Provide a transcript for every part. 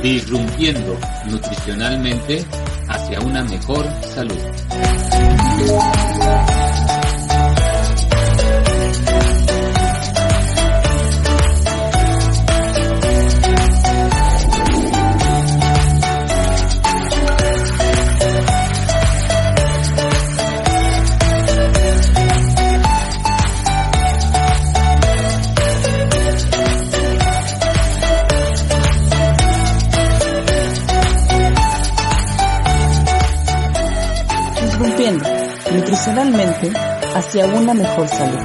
Irrumpiendo nutricionalmente hacia una mejor salud. Nutricionalmente hacia una mejor salud.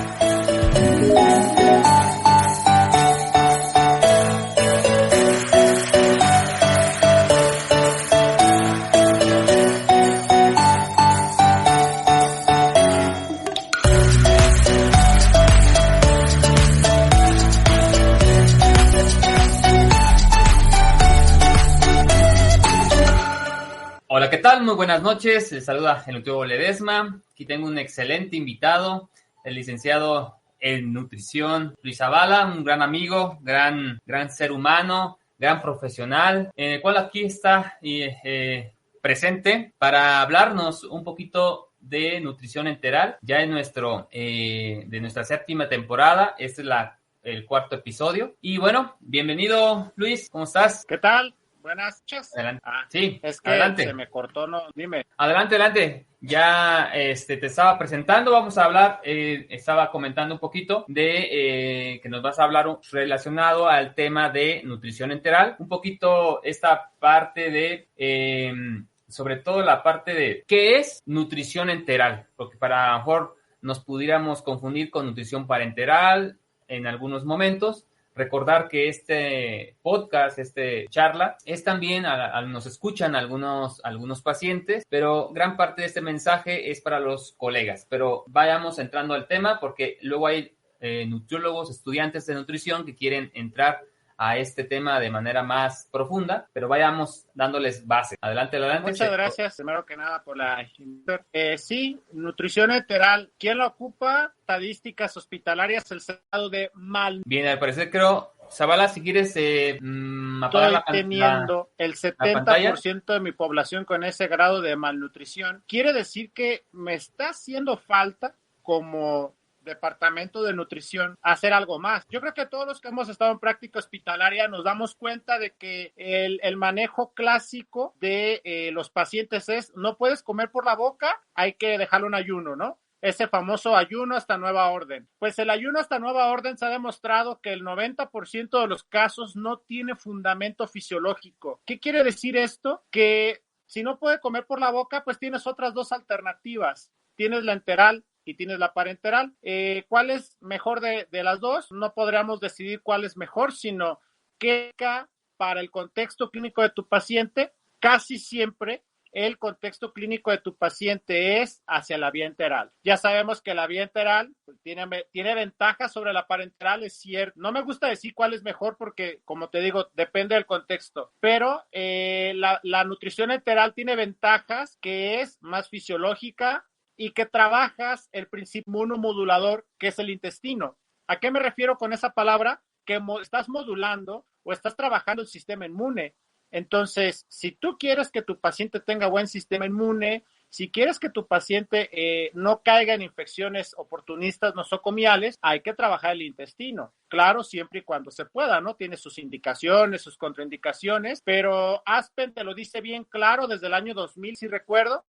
Hola, ¿qué tal? Muy buenas noches. Les saluda el nutriólogo Ledesma. Aquí tengo un excelente invitado, el licenciado en nutrición Luis Zavala, un gran amigo, gran ser humano, gran profesional, en el cual aquí está presente para hablarnos un poquito de nutrición enteral. Ya en de nuestra séptima temporada, este es el cuarto episodio. Y bueno, bienvenido Luis, ¿cómo estás? ¿Qué tal? Buenas noches. Adelante. Sí, es que adelante. Se me cortó, no, dime. Adelante. Ya te estaba presentando, vamos a hablar, estaba comentando un poquito de que nos vas a hablar relacionado al tema de nutrición enteral, un poquito esta parte de, sobre todo la parte de qué es nutrición enteral, porque para a lo mejor nos pudiéramos confundir con nutrición parenteral en algunos momentos. Recordar que este podcast, charla, es también, nos escuchan algunos pacientes, pero gran parte de este mensaje es para los colegas. Pero vayamos entrando al tema porque luego hay nutriólogos, estudiantes de nutrición que quieren entrar a este tema de manera más profunda, pero vayamos dándoles base. Adelante. Muchas gracias, primero que nada, por la sí, nutrición enteral. ¿Quién la ocupa? Estadísticas hospitalarias, el grado de mal. Bien, al parecer creo, Zavala, si quieres apagar Estoy teniendo el 70% de mi población con ese grado de malnutrición. Quiere decir que me está haciendo falta como departamento de nutrición hacer algo más. Yo creo que todos los que hemos estado en práctica hospitalaria nos damos cuenta de que el manejo clásico de los pacientes es no puedes comer por la boca, hay que dejarlo en ayuno, ¿no? Ese famoso ayuno hasta nueva orden. Pues el ayuno hasta nueva orden se ha demostrado que el 90% de los casos no tiene fundamento fisiológico. ¿Qué quiere decir esto? Que si no puede comer por la boca, pues tienes otras dos alternativas. Tienes la enteral y tienes la parenteral. ¿Cuál es mejor de las dos? No podríamos decidir cuál es mejor, sino que para el contexto clínico de tu paciente, casi siempre el contexto clínico de tu paciente es hacia la vía enteral. Ya sabemos que la vía enteral tiene ventajas sobre la parenteral, es cierto. No me gusta decir cuál es mejor porque, como te digo, depende del contexto. Pero la nutrición enteral tiene ventajas que es más fisiológica y que trabajas el principio inmunomodulador, que es el intestino. ¿A qué me refiero con esa palabra? Que estás modulando o estás trabajando el sistema inmune. Entonces, si tú quieres que tu paciente tenga buen sistema inmune, si quieres que tu paciente no caiga en infecciones oportunistas nosocomiales, hay que trabajar el intestino. Claro, siempre y cuando se pueda, ¿no? Tiene sus indicaciones, sus contraindicaciones, pero Aspen te lo dice bien claro desde el año 2000, si recuerdo.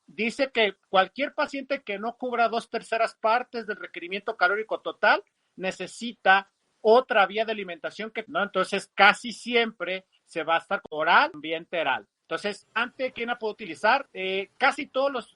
Dice que cualquier paciente que no cubra 2/3 partes del requerimiento calórico total necesita otra vía de alimentación ¿no? Entonces, casi siempre se va a estar oral, vía enteral. Entonces, ¿quién la puede utilizar? Casi todas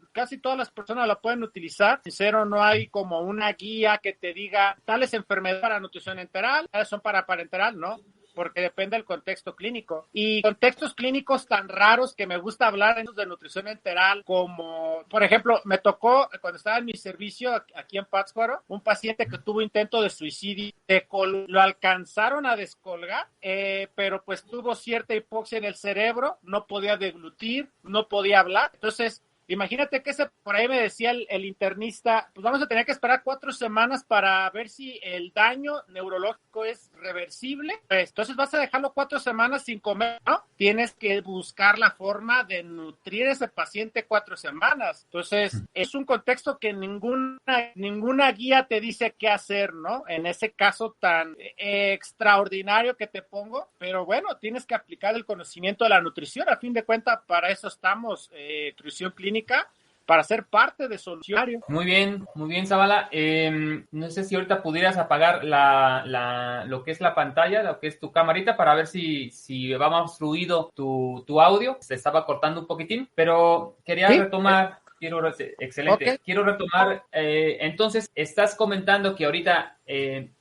las personas la pueden utilizar. Sincero, no hay como una guía que te diga tales enfermedades para nutrición enteral, tales son para parenteral, ¿no? Porque depende del contexto clínico. Y contextos clínicos tan raros que me gusta hablar de nutrición enteral, como, por ejemplo, me tocó cuando estaba en mi servicio aquí en Pátzcuaro, un paciente que tuvo intento de suicidio, lo alcanzaron a descolgar, pero pues tuvo cierta hipoxia en el cerebro, no podía deglutir, no podía hablar. Entonces, imagínate que por ahí me decía el internista, pues vamos a tener que esperar 4 semanas para ver si el daño neurológico es reversible, pues, entonces vas a dejarlo 4 semanas sin comer, ¿no? Tienes que buscar la forma de nutrir a ese paciente 4 semanas. Entonces, es un contexto que ninguna guía te dice qué hacer, ¿no? En ese caso tan extraordinario que te pongo, pero bueno, tienes que aplicar el conocimiento de la nutrición. A fin de cuentas, para eso estamos, nutrición clínica, para ser parte de solucionario. Muy bien, Zavala. No sé si ahorita pudieras apagar lo que es la pantalla, lo que es tu camarita, para ver si va más fluido tu audio. Se estaba cortando un poquitín, pero quería retomar. Excelente. Okay. Quiero retomar, entonces, estás comentando que ahorita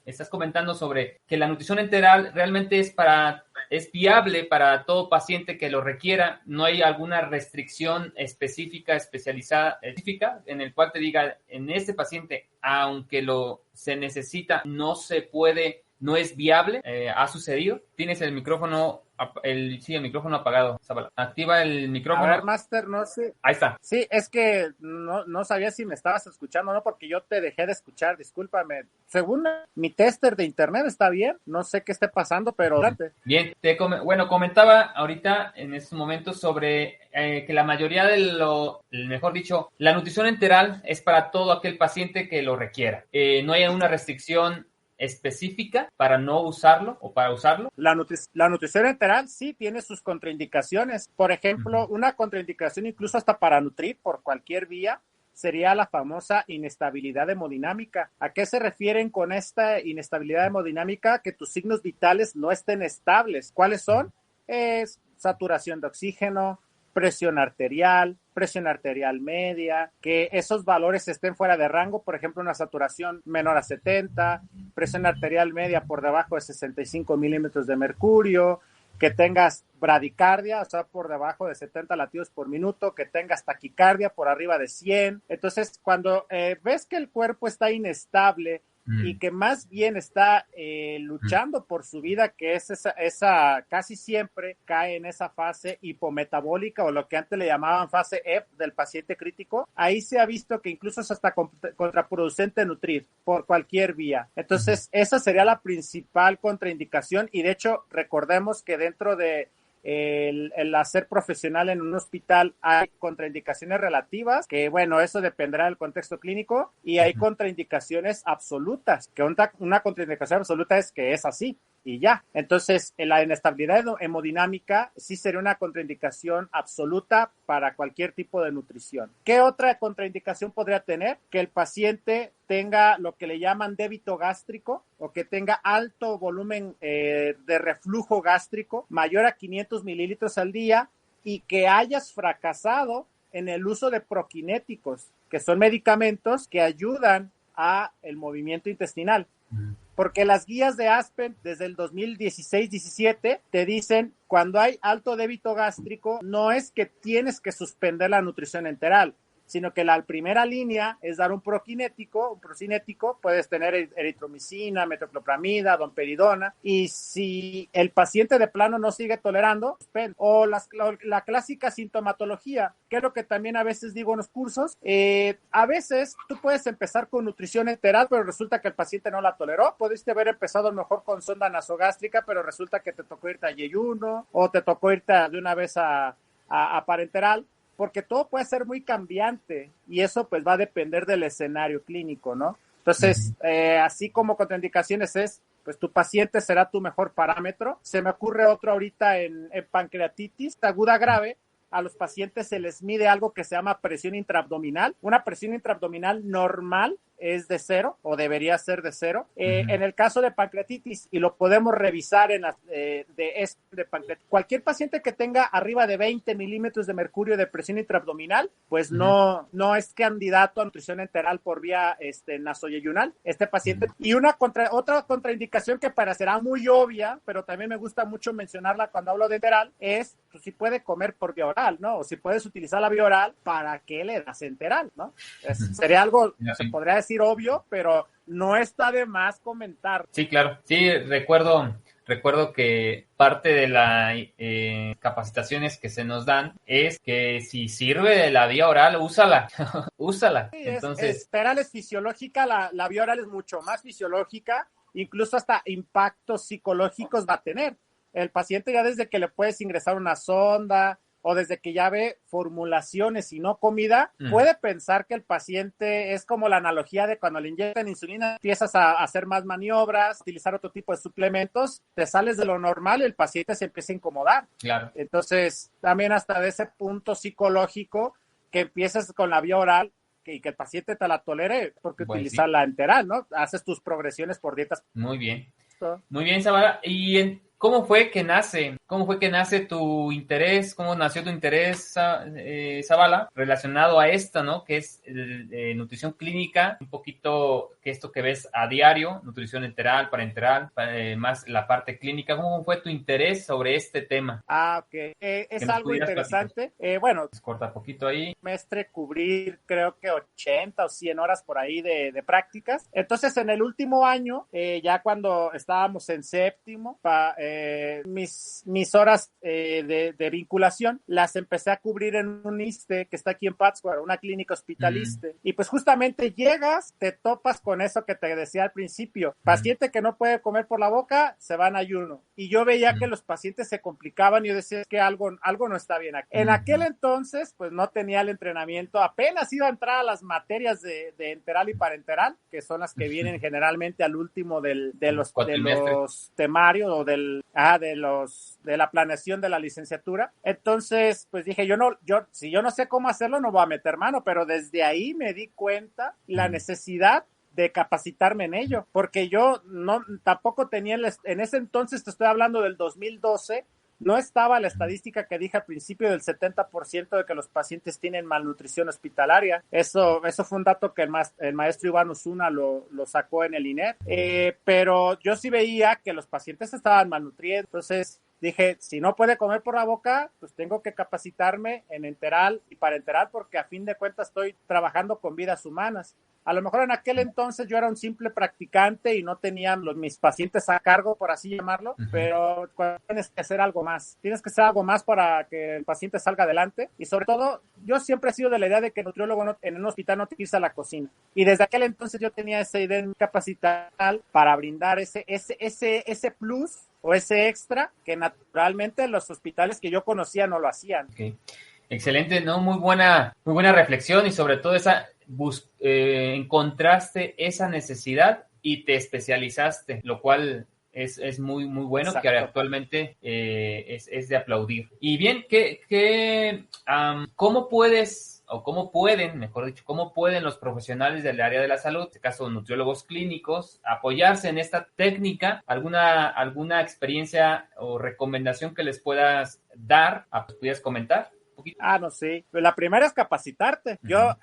estás comentando sobre que la nutrición enteral realmente es viable para todo paciente que lo requiera. No hay alguna restricción especializada en el cual te diga, en este paciente, aunque se necesita, no se puede, no es viable. ¿Ha sucedido? Tienes el micrófono el micrófono apagado, Zavala. Activa el micrófono. A ver, Master, no sé. Ahí está. Sí, es que no sabía si me estabas escuchando o no, porque yo te dejé de escuchar, discúlpame. Según mi tester de internet está bien, no sé qué esté pasando, pero adelante. Bien, comentaba ahorita en estos momentos sobre que la mayoría mejor dicho, la nutrición enteral es para todo aquel paciente que lo requiera. No hay una restricción específica para no usarlo o para usarlo. La nutrición enteral sí tiene sus contraindicaciones. Por ejemplo, una contraindicación incluso hasta para nutrir por cualquier vía sería la famosa inestabilidad hemodinámica. ¿A qué se refieren con esta inestabilidad hemodinámica? Que tus signos vitales no estén estables. ¿Cuáles son? Es saturación de oxígeno, presión arterial media, que esos valores estén fuera de rango, por ejemplo, una saturación menor a 70, presión arterial media por debajo de 65 milímetros de mercurio, que tengas bradicardia, o sea, por debajo de 70 latidos por minuto, que tengas taquicardia por arriba de 100. Entonces, cuando ves que el cuerpo está inestable y que más bien está luchando por su vida, que es esa casi siempre cae en esa fase hipometabólica o lo que antes le llamaban fase EP del paciente crítico, ahí se ha visto que incluso es hasta contraproducente nutrir por cualquier vía. Entonces, esa sería la principal contraindicación y de hecho, recordemos que dentro de el hacer profesional en un hospital hay contraindicaciones relativas, que bueno, eso dependerá del contexto clínico, y hay contraindicaciones absolutas, que una contraindicación absoluta es que es así y ya. Entonces, la inestabilidad hemodinámica sí sería una contraindicación absoluta para cualquier tipo de nutrición. ¿Qué otra contraindicación podría tener? Que el paciente tenga lo que le llaman débito gástrico o que tenga alto volumen de reflujo gástrico, mayor a 500 mililitros al día, y que hayas fracasado en el uso de prokinéticos, que son medicamentos que ayudan a el movimiento intestinal. Porque las guías de Aspen desde el 2016-17 te dicen, cuando hay alto débito gástrico, no es que tienes que suspender la nutrición enteral, sino que la primera línea es dar un procinético, puedes tener eritromicina, metoclopramida, domperidona, y si el paciente de plano no sigue tolerando, o la clásica sintomatología, que es lo que también a veces digo en los cursos, a veces tú puedes empezar con nutrición enteral, pero resulta que el paciente no la toleró, pudiste haber empezado a lo mejor con sonda nasogástrica, pero resulta que te tocó irte a yeyuno, o te tocó irte de una vez a parenteral, porque todo puede ser muy cambiante y eso pues va a depender del escenario clínico, ¿no? Entonces, así como contraindicaciones pues tu paciente será tu mejor parámetro. Se me ocurre otro ahorita en pancreatitis aguda grave. A los pacientes se les mide algo que se llama presión intraabdominal. Una presión intraabdominal normal es de 0 o debería ser de 0. En el caso de pancreatitis, y lo podemos revisar en de pancreatitis, cualquier paciente que tenga arriba de 20 milímetros de mercurio de presión intraabdominal, pues no es candidato a nutrición enteral por vía nasoyeyunal, este paciente. Y otra contraindicación que parecerá muy obvia, pero también me gusta mucho mencionarla cuando hablo de enteral, es pues, si puede comer por vía oral, ¿no? O si puedes utilizar la vía oral, ¿para qué le das enteral, no? Sería algo, se podría decir obvio, pero no está de más comentar. Sí, claro. Sí, recuerdo que parte de las capacitaciones que se nos dan es que si sirve la vía oral, úsala. Úsala. Sí, entonces, enteral es fisiológica, la vía oral es mucho más fisiológica incluso hasta impactos psicológicos va a tener. El paciente ya desde que le puedes ingresar una sonda o desde que ya ve formulaciones y no comida, puede pensar que el paciente es como la analogía de cuando le inyectan insulina, empiezas a hacer más maniobras, utilizar otro tipo de suplementos, te sales de lo normal y el paciente se empieza a incomodar. Claro. Entonces, también hasta de ese punto psicológico que empieces con la vía oral y que el paciente te la tolere, porque utilizar la enteral, ¿no? Haces tus progresiones por dietas. Muy bien. Muy bien, Zavala. ¿Y cómo fue que nace tu interés? ¿Cómo nació tu interés, Zavala, relacionado a esta, ¿no? Que es nutrición clínica, un poquito que esto que ves a diario, nutrición enteral, parenteral, más la parte clínica. ¿Cómo fue tu interés sobre este tema? Ok. Es algo interesante. Bueno, corta poquito ahí. Semestre cubrir creo que 80 o 100 horas por ahí de prácticas. Entonces, en el último año, ya cuando estábamos en séptimo, mis horas de vinculación las empecé a cubrir en un ISSSTE que está aquí en Pátzcuaro, una clínica hospital ISSSTE. Y pues justamente llegas, te topas con eso que te decía al principio. Paciente que no puede comer por la boca, se va en ayuno. Y yo veía que los pacientes se complicaban y yo decía, es que algo no está bien aquí. En aquel entonces, pues no tenía el entrenamiento, apenas iba a entrar a las materias de enteral y parenteral, que son las que vienen generalmente al último de los temarios o de la planeación de la licenciatura. Entonces, pues dije, si yo no sé cómo hacerlo, no voy a meter mano, pero desde ahí me di cuenta la necesidad de capacitarme en ello, porque yo tampoco tenía, en ese entonces, te estoy hablando del 2012, no estaba la estadística que dije al principio del 70% de que los pacientes tienen malnutrición hospitalaria. Eso fue un dato que el maestro Iván Osuna lo sacó en el INER. Pero yo sí veía que los pacientes estaban malnutriendo. Entonces dije, si no puede comer por la boca, pues tengo que capacitarme en enteral y parenteral, porque a fin de cuentas estoy trabajando con vidas humanas. A lo mejor en aquel entonces yo era un simple practicante y no tenía mis pacientes a cargo, por así llamarlo, pero tienes que hacer algo más. Tienes que hacer algo más para que el paciente salga adelante. Y sobre todo, yo siempre he sido de la idea de que el nutriólogo en un hospital no te irse a la cocina. Y desde aquel entonces yo tenía esa idea de capacitar para brindar ese plus o ese extra que naturalmente los hospitales que yo conocía no lo hacían. Okay. Excelente, ¿no? Muy buena reflexión y sobre todo encontraste esa necesidad y te especializaste, lo cual es muy, muy bueno. Exacto. Que actualmente es de aplaudir. Y bien, ¿cómo pueden los profesionales del área de la salud, en este caso nutriólogos clínicos, apoyarse en esta técnica? ¿Alguna experiencia o recomendación que les puedas dar? ¿Pudieras comentar? No sé. La primera es capacitarte. Yo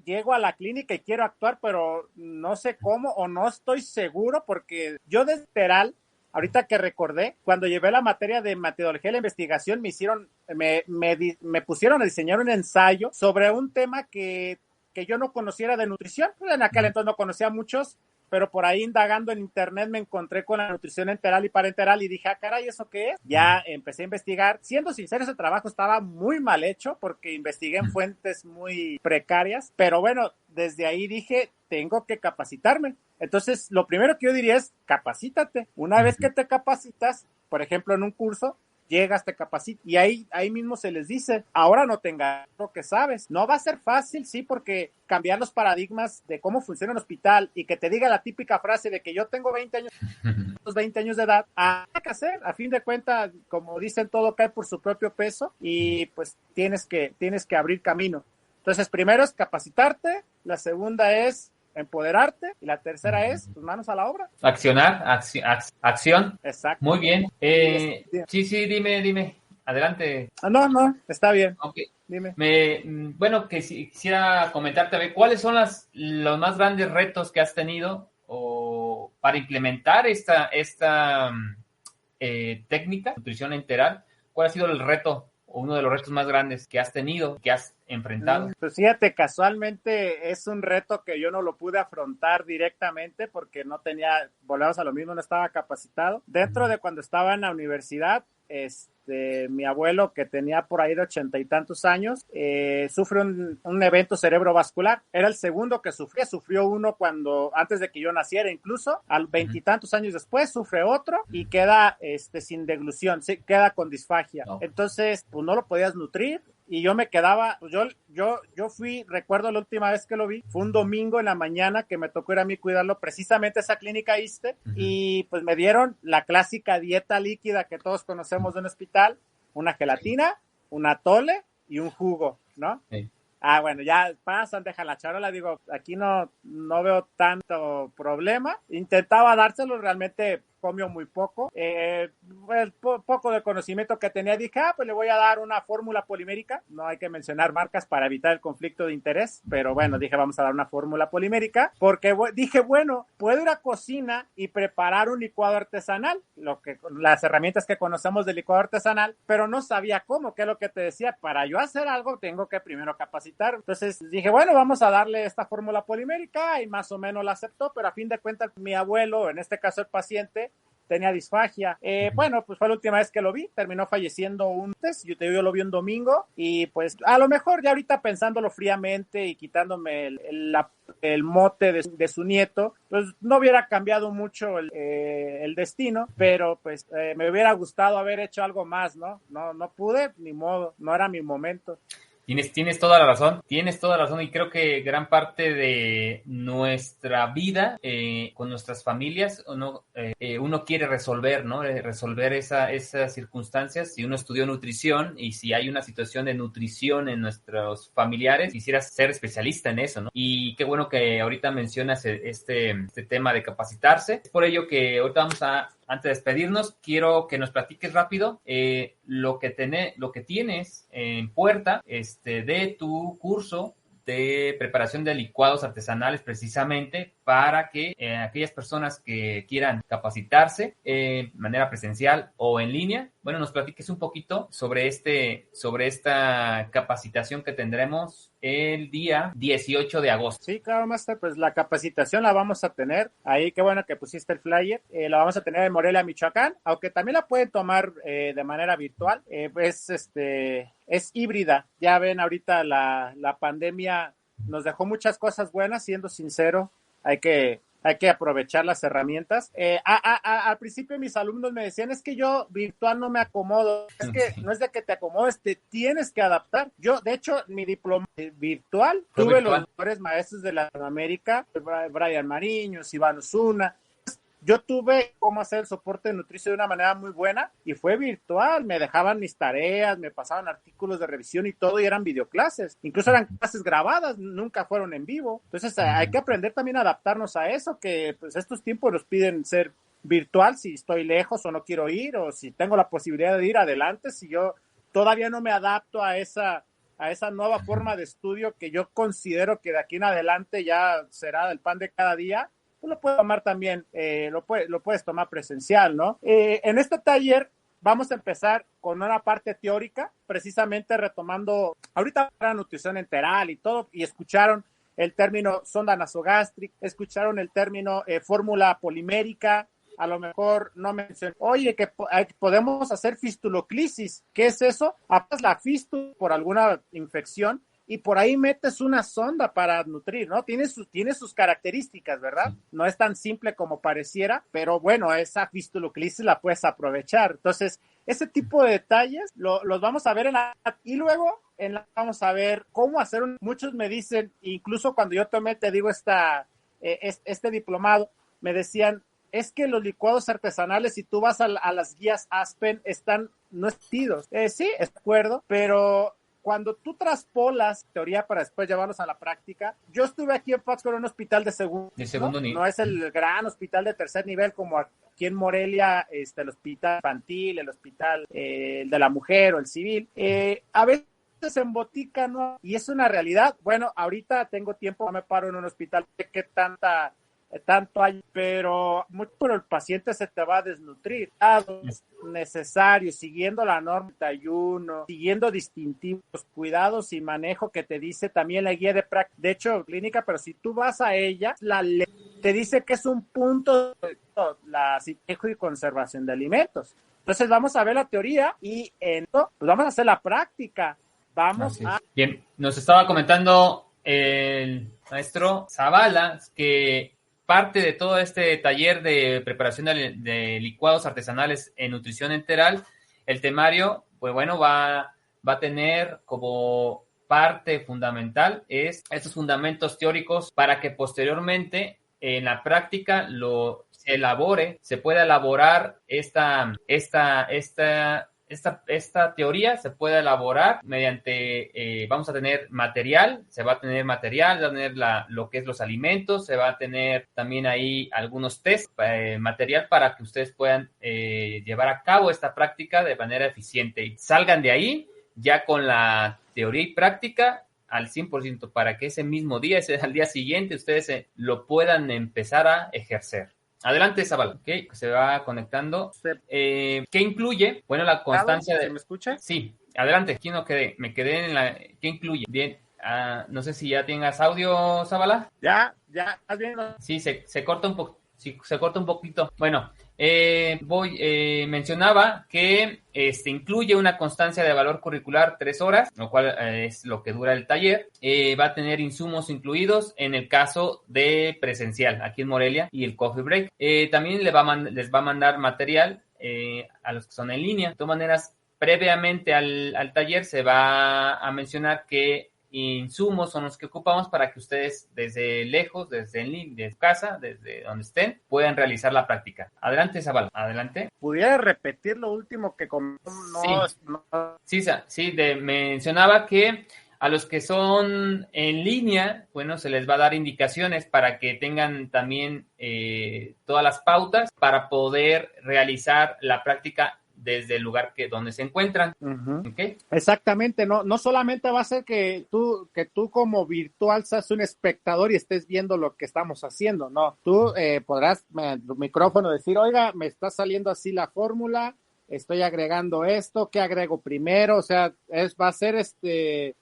llego a la clínica y quiero actuar, pero no sé cómo o no estoy seguro, porque yo de enteral, ahorita que recordé, cuando llevé la materia de metodología de la investigación, me pusieron a diseñar un ensayo sobre un tema que yo no conociera de nutrición. En aquel entonces no conocía muchos, pero por ahí indagando en internet me encontré con la nutrición enteral y parenteral y dije, caray, ¿eso qué es? Ya empecé a investigar. Siendo sincero, ese trabajo estaba muy mal hecho porque investigué en fuentes muy precarias, pero bueno, desde ahí dije, tengo que capacitarme. Entonces, lo primero que yo diría es, capacítate. Una vez que te capacitas, por ejemplo, en un curso, llegas, te capacitas y ahí mismo se les dice, ahora no tengas lo que sabes. No va a ser fácil, sí, porque cambiar los paradigmas de cómo funciona un hospital y que te diga la típica frase de que yo tengo 20 años de edad, hay que hacer. A fin de cuentas, como dicen, todo cae por su propio peso y pues tienes que abrir camino. Entonces, primero es capacitarte, la segunda es empoderarte y la tercera es tus manos a la obra. Accionar, acción. Exacto. Muy bien. Sí, dime. Adelante. No, está bien. Okay. Dime. Bueno, quisiera comentarte, ¿cuáles son los más grandes retos que has tenido para implementar esta técnica, nutrición enteral? ¿Cuál ha sido el reto o uno de los retos más grandes que has tenido, que has enfrentado? Pues fíjate, casualmente es un reto que yo no lo pude afrontar directamente porque volvemos a lo mismo, no estaba capacitado. Dentro de cuando estaba en la universidad, mi abuelo, que tenía por ahí de 80 y tantos años, sufre un evento cerebrovascular. Era el segundo que sufrió uno antes de que yo naciera, incluso al 20 y tantos años después sufre otro y queda sin deglución, queda con disfagia. Entonces, pues no lo podías nutrir. Y yo me quedaba, pues yo recuerdo la última vez que lo vi, fue un domingo en la mañana que me tocó ir a mí cuidarlo, precisamente esa clínica ISSSTE, y pues me dieron la clásica dieta líquida que todos conocemos de un hospital, una gelatina, un atole y un jugo, ¿no? Sí. Bueno, ya pasan, dejan la charola, digo, aquí no veo tanto problema. Intentaba dárselo, realmente comió muy poco. El poco de conocimiento que tenía, dije, pues le voy a dar una fórmula polimérica. No hay que mencionar marcas para evitar el conflicto de interés, pero bueno, dije, vamos a dar una fórmula polimérica, porque dije, bueno, puedo ir a cocina y preparar un licuado artesanal, las herramientas que conocemos del licuado artesanal, pero no sabía cómo, que es lo que te decía, para yo hacer algo tengo que primero capacitar. Entonces dije, bueno, vamos a darle esta fórmula polimérica, y más o menos la aceptó, pero a fin de cuentas mi abuelo, en este caso el paciente, tenía disfagia. Bueno, pues fue la última vez que lo vi, terminó falleciendo yo lo vi un domingo, y pues a lo mejor ya ahorita pensándolo fríamente y quitándome el mote de su nieto, pues no hubiera cambiado mucho el destino, pero pues me hubiera gustado haber hecho algo más, ¿no? No pude, ni modo, no era mi momento. Tienes toda la razón, y creo que gran parte de nuestra vida con nuestras familias uno quiere resolver, ¿no? Resolver esas circunstancias. Si uno estudió nutrición y si hay una situación de nutrición en nuestros familiares, quisiera ser especialista en eso, ¿no? Y qué bueno que ahorita mencionas este tema de capacitarse. Es por ello que ahorita antes de despedirnos, quiero que nos platiques rápido lo que tienes en puerta de tu curso de preparación de licuados artesanales, precisamente para que aquellas personas que quieran capacitarse de manera presencial o en línea, bueno, nos platiques un poquito sobre esta capacitación que tendremos el día 18 de agosto. Sí, claro, Master, pues la capacitación la vamos a tener ahí, qué bueno que pusiste el flyer, la vamos a tener en Morelia, Michoacán, aunque también la pueden tomar de manera virtual, es híbrida. Ya ven, ahorita la pandemia nos dejó muchas cosas buenas, siendo sincero, hay que aprovechar las herramientas. Al principio mis alumnos me decían, es que yo virtual no me acomodo. Es que no es de que te acomodes, te tienes que adaptar. Yo, de hecho, mi diploma virtual, tuve los mejores maestros de Latinoamérica, Brian Mariños, Iván Osuna. Yo tuve cómo hacer el soporte de nutrición de una manera muy buena y fue virtual. Me dejaban mis tareas, me pasaban artículos de revisión y todo, y eran videoclases. Incluso eran clases grabadas, nunca fueron en vivo. Entonces hay que aprender también a adaptarnos a eso, que pues estos tiempos nos piden ser virtual si estoy lejos o no quiero ir, o si tengo la posibilidad de ir adelante. Si yo todavía no me adapto a esa nueva forma de estudio que yo considero que de aquí en adelante ya será el pan de cada día, lo puedes tomar también, lo puedes tomar presencial, ¿no? En este taller vamos a empezar con una parte teórica, precisamente retomando ahorita la nutrición enteral y todo, y escucharon el término sonda nasogástrica, escucharon el término fórmula polimérica, a lo mejor no mencioné, oye, que podemos hacer fistuloclisis. ¿Qué es eso? Apagas la fístula por alguna infección y por ahí metes una sonda para nutrir, ¿no? Tiene sus características, ¿verdad? No es tan simple como pareciera, pero bueno, esa fistuloclisis la puedes aprovechar. Entonces, ese tipo de detalles los vamos a ver y luego vamos a ver cómo hacer muchos me dicen, incluso cuando yo te digo este diplomado, me decían, es que los licuados artesanales, si tú vas a las guías Aspen, están no estidos. Sí, estoy de acuerdo, pero cuando tú traspolas teoría para después llevarlos a la práctica, yo estuve aquí en Pátzcuaro en un hospital de segundo nivel. No es el gran hospital de tercer nivel como aquí en Morelia, el hospital infantil, el hospital de la mujer o el civil. A veces se embotica, ¿no? Y es una realidad. Bueno, ahorita tengo tiempo, me paro en un hospital, ¿qué tanto hay? Pero el paciente se te va a desnutrir. Es necesario, siguiendo la norma 31, siguiendo distintivos, cuidados y manejo que te dice también la guía de práctica, de hecho clínica, pero si tú vas a ella, la ley te dice que es un punto de la manejo y conservación de alimentos. Entonces vamos a ver la teoría y pues vamos a hacer la práctica. Bien, nos estaba comentando el maestro Zavala que parte de todo este taller de preparación de licuados artesanales en nutrición enteral, el temario, pues bueno, va a tener como parte fundamental estos fundamentos teóricos para que posteriormente en la práctica se pueda elaborar esta teoría, se puede elaborar mediante, vamos a tener material, va a tener lo que es los alimentos, se va a tener también ahí algunos test, material para que ustedes puedan llevar a cabo esta práctica de manera eficiente y salgan de ahí ya con la teoría y práctica al 100% para que ese mismo día, al día siguiente, ustedes lo puedan empezar a ejercer. Adelante, Zavala. Ok, se va conectando. ¿Qué incluye? Bueno, la constancia de... ¿Me escucha? Sí, adelante. Aquí no quedé. Me quedé en la... ¿Qué incluye? Bien. No sé si ya tengas audio, Zavala. Ya, ¿estás viendo? Sí, se corta un poco. Sí, se corta un poquito. Bueno, mencionaba que incluye una constancia de valor curricular 3 horas, lo cual es lo que dura el taller. Va a tener insumos incluidos en el caso de presencial, aquí en Morelia, y el coffee break. También les va a mandar material a los que son en línea. De todas maneras, previamente al taller se va a mencionar que insumos son los que ocupamos para que ustedes desde lejos, desde casa, desde donde estén, puedan realizar la práctica. Adelante, Zavala, adelante. ¿Pudiera repetir lo último que Sí, mencionaba que a los que son en línea, bueno, se les va a dar indicaciones para que tengan también todas las pautas para poder realizar la práctica desde el lugar donde se encuentran. Uh-huh. ¿Okay? Exactamente, no solamente va a ser que tú como virtual seas un espectador y estés viendo lo que estamos haciendo, no, tú podrás tu micrófono decir, oiga, me está saliendo así la fórmula, estoy agregando esto, ¿qué agrego primero? O sea, va a ser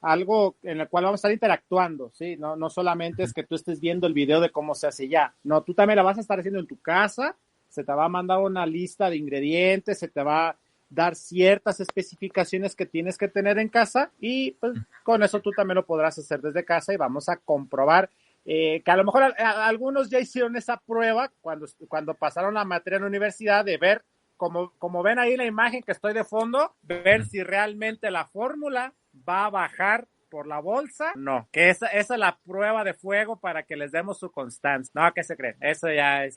algo en el cual vamos a estar interactuando, ¿sí? No solamente es que tú estés viendo el video de cómo se hace ya, no, tú también la vas a estar haciendo en tu casa. Se te va a mandar una lista de ingredientes, se te va a dar ciertas especificaciones que tienes que tener en casa y pues con eso tú también lo podrás hacer desde casa y vamos a comprobar que a lo mejor algunos ya hicieron esa prueba cuando pasaron la materia en la universidad de ver, como ven ahí la imagen que estoy de fondo, ver si realmente la fórmula va a bajar por la bolsa, no, que esa es la prueba de fuego para que les demos su constancia. No, ¿qué se creen? Eso ya es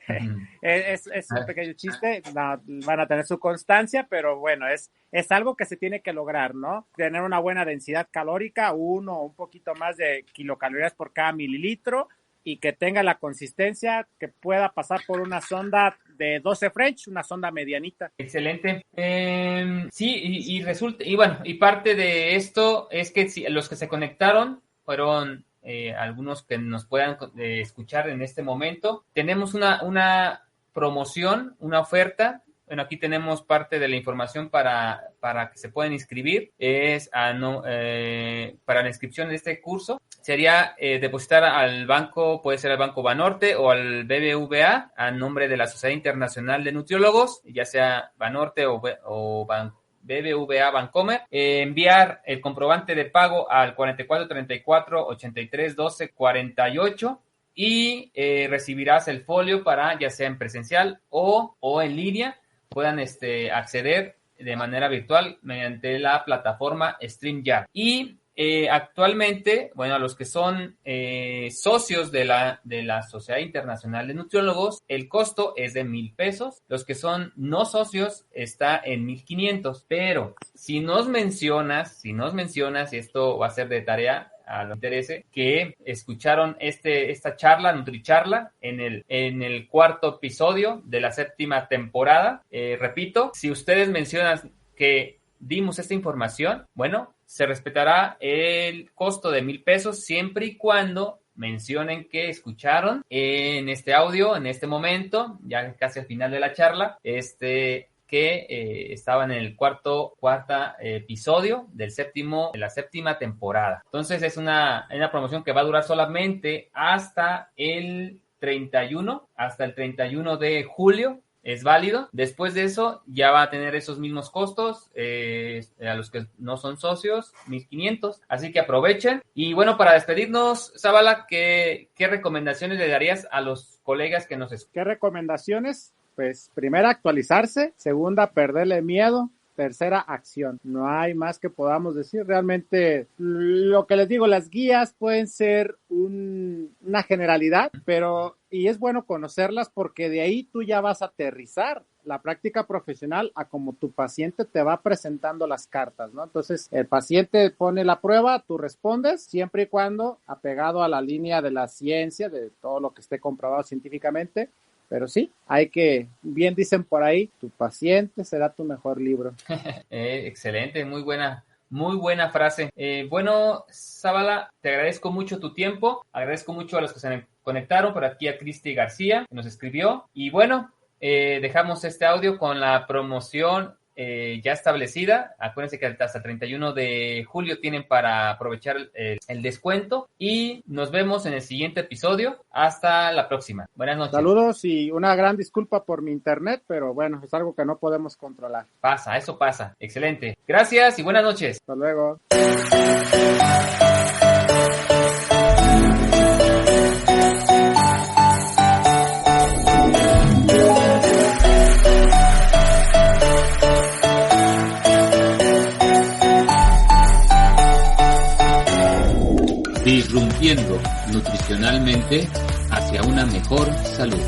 un pequeño chiste, no, van a tener su constancia, pero bueno, es algo que se tiene que lograr, ¿no? Tener una buena densidad calórica, un poquito más de kilocalorías por cada mililitro, y que tenga la consistencia que pueda pasar por una sonda de 12 French, una sonda medianita. Excelente. Sí, y parte de esto es que los que se conectaron fueron algunos que nos puedan escuchar en este momento. Tenemos una promoción, una oferta. Bueno, aquí tenemos parte de la información para que se puedan inscribir. Para la inscripción de este curso sería depositar al banco, puede ser al Banco Banorte o al BBVA, a nombre de la Sociedad Internacional de Nutriólogos, ya sea Banorte o BBVA Bancomer, enviar el comprobante de pago al 44 34 83 12 48 y recibirás el folio para, ya sea en presencial o en línea, puedan acceder de manera virtual mediante la plataforma StreamYard. Y actualmente, bueno, a los que son socios de la Sociedad Internacional de Nutriólogos, el costo es de $1,000. Los que son no socios está en 1,500. Pero si nos mencionas, y esto va a ser de tarea a los que interese, que escucharon esta charla, NutriCharla, en el 4º episodio de la 7ª temporada. Repito, si ustedes mencionan que dimos esta información, bueno, se respetará el costo de $1,000 siempre y cuando mencionen que escucharon en este audio, en este momento, ya casi al final de la charla, que estaban en el cuarto episodio de la 7ª temporada. Entonces es una promoción que va a durar solamente hasta el 31 de julio. es válido. Después de eso ya va a tener esos mismos costos, a los que no son socios, 1,500. Así que aprovechen. Y bueno, para despedirnos, Zavala, ¿qué recomendaciones le darías a los colegas que nos escuchan? ¿Qué recomendaciones? Pues primera, actualizarse. Segunda, perderle miedo. Tercera, acción. No hay más que podamos decir. Realmente, lo que les digo, las guías pueden ser una generalidad, y es bueno conocerlas porque de ahí tú ya vas a aterrizar la práctica profesional a como tu paciente te va presentando las cartas, ¿no? Entonces, el paciente pone la prueba, tú respondes, siempre y cuando apegado a la línea de la ciencia, de todo lo que esté comprobado científicamente. Pero sí, bien dicen por ahí, tu paciente será tu mejor libro. Excelente, muy buena frase. Bueno, Zavala, te agradezco mucho tu tiempo, agradezco mucho a los que se conectaron, por aquí a Cristi García, que nos escribió, y bueno, dejamos este audio con la promoción ya establecida. Acuérdense que hasta el 31 de julio tienen para aprovechar el descuento y nos vemos en el siguiente episodio. Hasta la próxima. Buenas noches. Saludos y una gran disculpa por mi internet, pero bueno, es algo que no podemos controlar. Eso pasa. Excelente. Gracias y buenas noches. Hasta luego. Disrumpiendo nutricionalmente hacia una mejor salud.